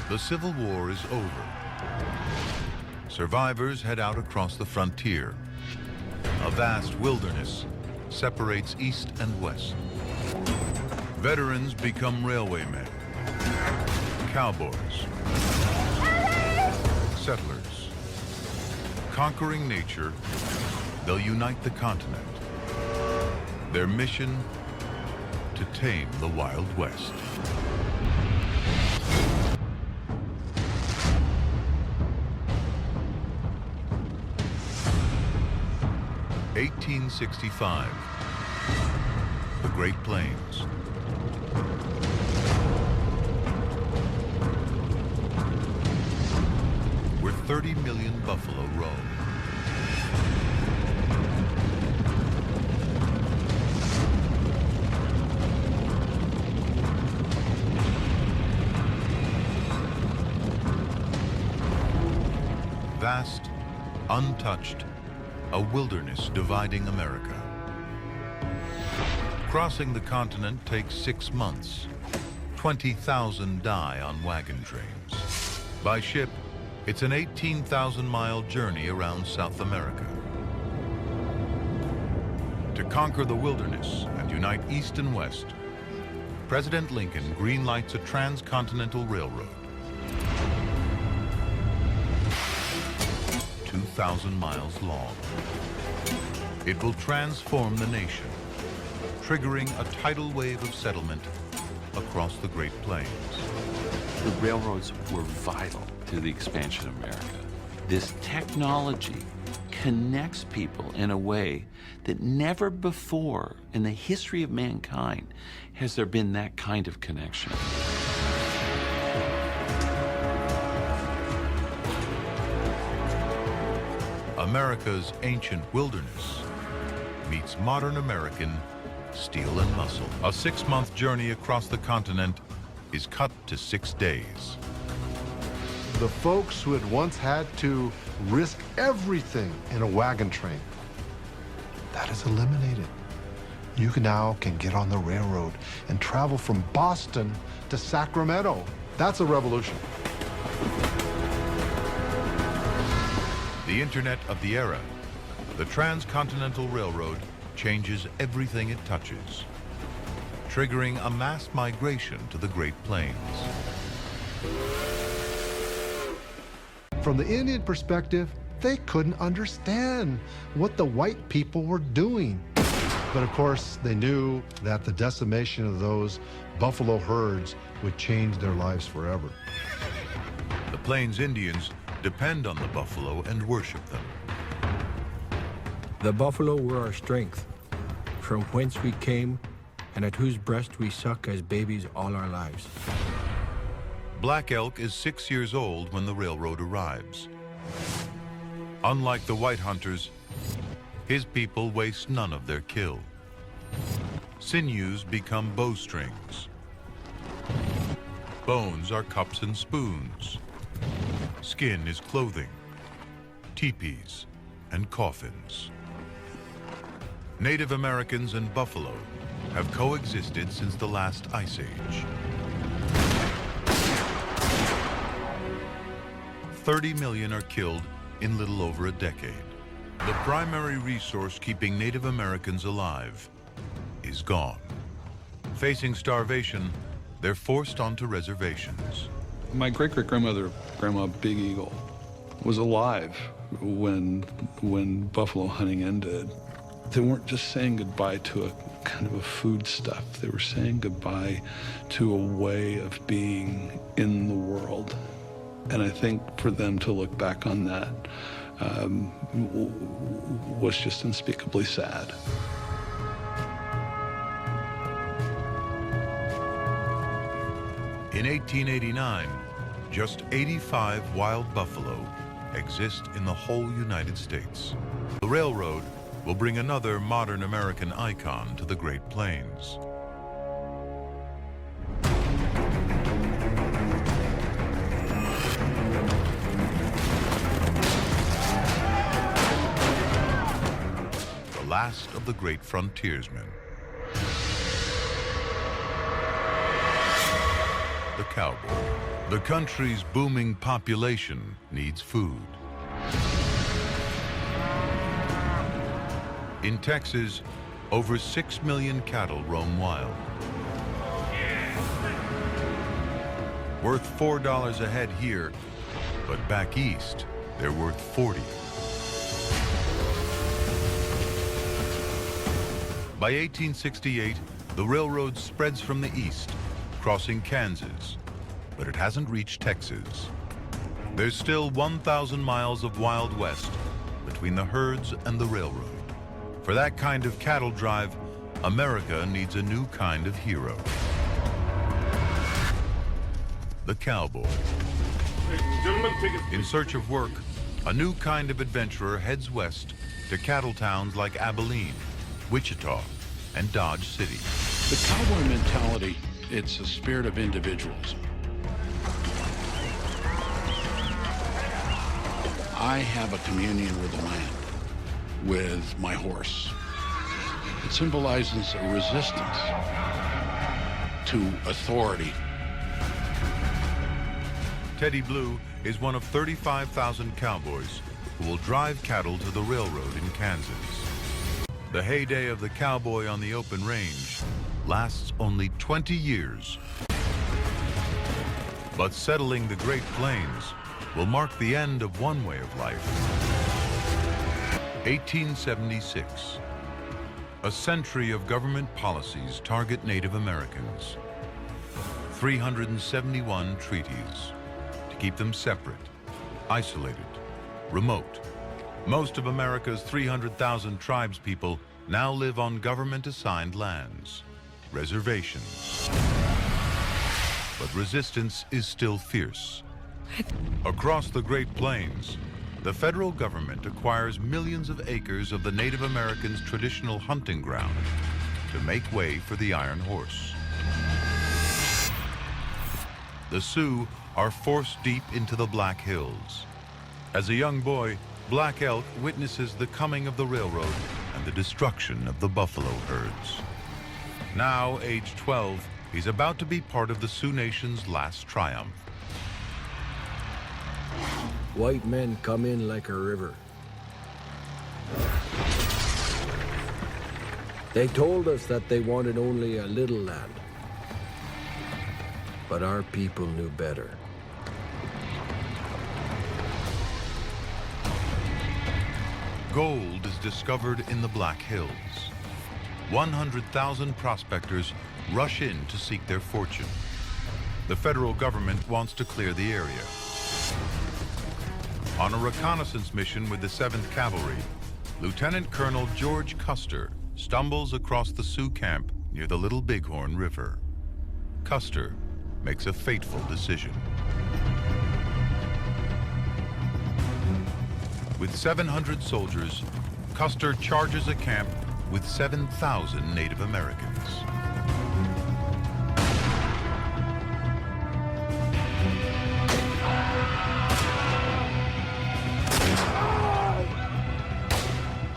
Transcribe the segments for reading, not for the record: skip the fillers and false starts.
The Civil War is over. Survivors head out across the frontier. A vast wilderness separates east and west. Veterans become railwaymen, cowboys, settlers. Conquering nature, they'll unite the continent. Their mission, to tame the Wild West. (1865), the Great Plains. Where 30 million buffalo roam. Vast, untouched, a wilderness dividing America. Crossing the continent takes 6 months. 20,000 die on wagon trains. By ship, it's an 18,000-mile journey around South America. To conquer the wilderness and unite East and West, President Lincoln greenlights a transcontinental railroad. 2,000 miles long. It will transform the nation, triggering a tidal wave of settlement across the Great Plains. The railroads were vital to the expansion of America. This technology connects people in a way that never before in the history of mankind has there been that kind of connection. America's ancient wilderness meets modern American steel and muscle. A 6-month journey across the continent is cut to 6 days. The folks who had once had to risk everything in a wagon train, that is eliminated. You now can get on the railroad and travel from Boston to Sacramento. That's a revolution. The internet of the era, the Transcontinental Railroad changes everything it touches, triggering a mass migration to the Great Plains. From the Indian perspective, they couldn't understand what the white people were doing. But of course, they knew that the decimation of those buffalo herds would change their lives forever. The Plains Indians depend on the buffalo and worship them. The buffalo were our strength, from whence we came, and at whose breast we suck as babies all our lives. Black Elk is 6 years old when the railroad arrives. Unlike the white hunters, his people waste none of their kill. Sinews become bowstrings. Bones are cups and spoons. Skin is clothing, teepees, and coffins. Native Americans and buffalo have coexisted since the last ice age. 30 million are killed in little over a decade. The primary resource keeping Native Americans alive is gone. Facing starvation, they're forced onto reservations. My great-great-grandmother, Grandma Big Eagle, was alive when buffalo hunting ended. They weren't just saying goodbye to a kind of a foodstuff. They were saying goodbye to a way of being in the world. And I think for them to look back on that was just unspeakably sad. In 1889, just 85 wild buffalo exist in the whole United States. The railroad will bring another modern American icon to the Great Plains. The last of the great frontiersmen. The cowboy. The country's booming population needs food. In Texas, over 6 million cattle roam wild. Worth $4 a head here, but back east, they're worth 40. By 1868, the railroad spreads from the east, crossing Kansas, but it hasn't reached Texas. There's still 1,000 miles of Wild West between the herds and the railroad. For that kind of cattle drive, America needs a new kind of hero. The cowboy. In search of work, a new kind of adventurer heads west to cattle towns like Abilene, Wichita, and Dodge City. The cowboy mentality, it's a spirit of individualism. I have a communion with the land, with my horse. It symbolizes a resistance to authority. Teddy Blue is one of 35,000 cowboys who will drive cattle to the railroad in Kansas. The heyday of the cowboy on the open range lasts only 20 years. But settling the Great Plains will mark the end of one way of life. 1876. A century of government policies target Native Americans. 371 treaties to keep them separate, isolated, remote. Most of America's 300,000 tribespeople now live on government-assigned lands, reservations. But resistance is still fierce. Across the Great Plains, the federal government acquires millions of acres of the Native Americans' traditional hunting ground to make way for the iron horse. The Sioux are forced deep into the Black Hills. As a young boy, Black Elk witnesses the coming of the railroad and the destruction of the buffalo herds. Now, age 12, he's about to be part of the Sioux Nation's last triumph. White men come in like a river. They told us that they wanted only a little land. But our people knew better. Gold is discovered in the Black Hills. 100,000 prospectors rush in to seek their fortune. The federal government wants to clear the area. On a reconnaissance mission with the 7th Cavalry, Lieutenant Colonel George Custer stumbles across the Sioux camp near the Little Bighorn River. Custer makes a fateful decision. With 700 soldiers, Custer charges a camp with 7,000 Native Americans.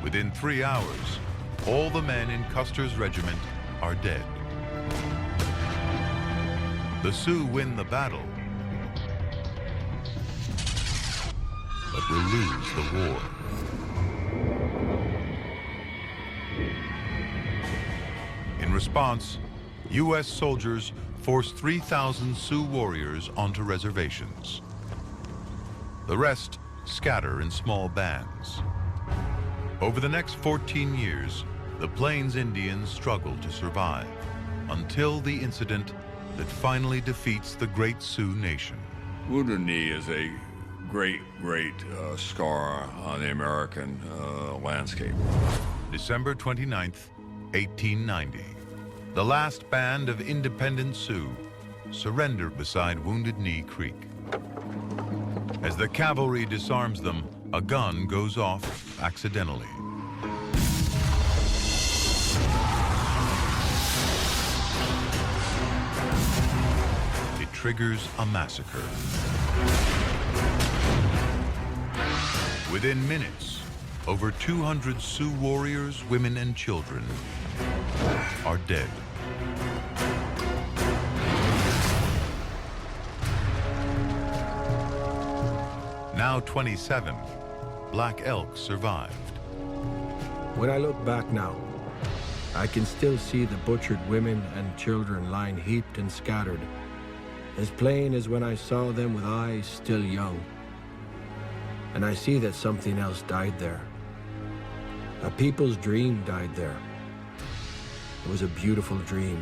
Within 3 hours, all the men in Custer's regiment are dead. The Sioux win the battle, but will lose the war. In response, U.S. soldiers force 3,000 Sioux warriors onto reservations. The rest scatter in small bands. Over the next 14 years, the Plains Indians struggle to survive until the incident that finally defeats the Great Sioux Nation. Wounded Knee is a great scar on the American landscape. December 29th, 1890. The last band of independent Sioux surrender beside Wounded Knee Creek. As the cavalry disarms them, a gun goes off accidentally. It triggers a massacre. Within minutes, over 200 Sioux warriors, women, and children are dead. Now 27, black elk survived. When I look back now, I can still see the butchered women and children lying heaped and scattered, as plain as when I saw them with eyes still young. And I see that something else died there. A people's dream died there. It was a beautiful dream.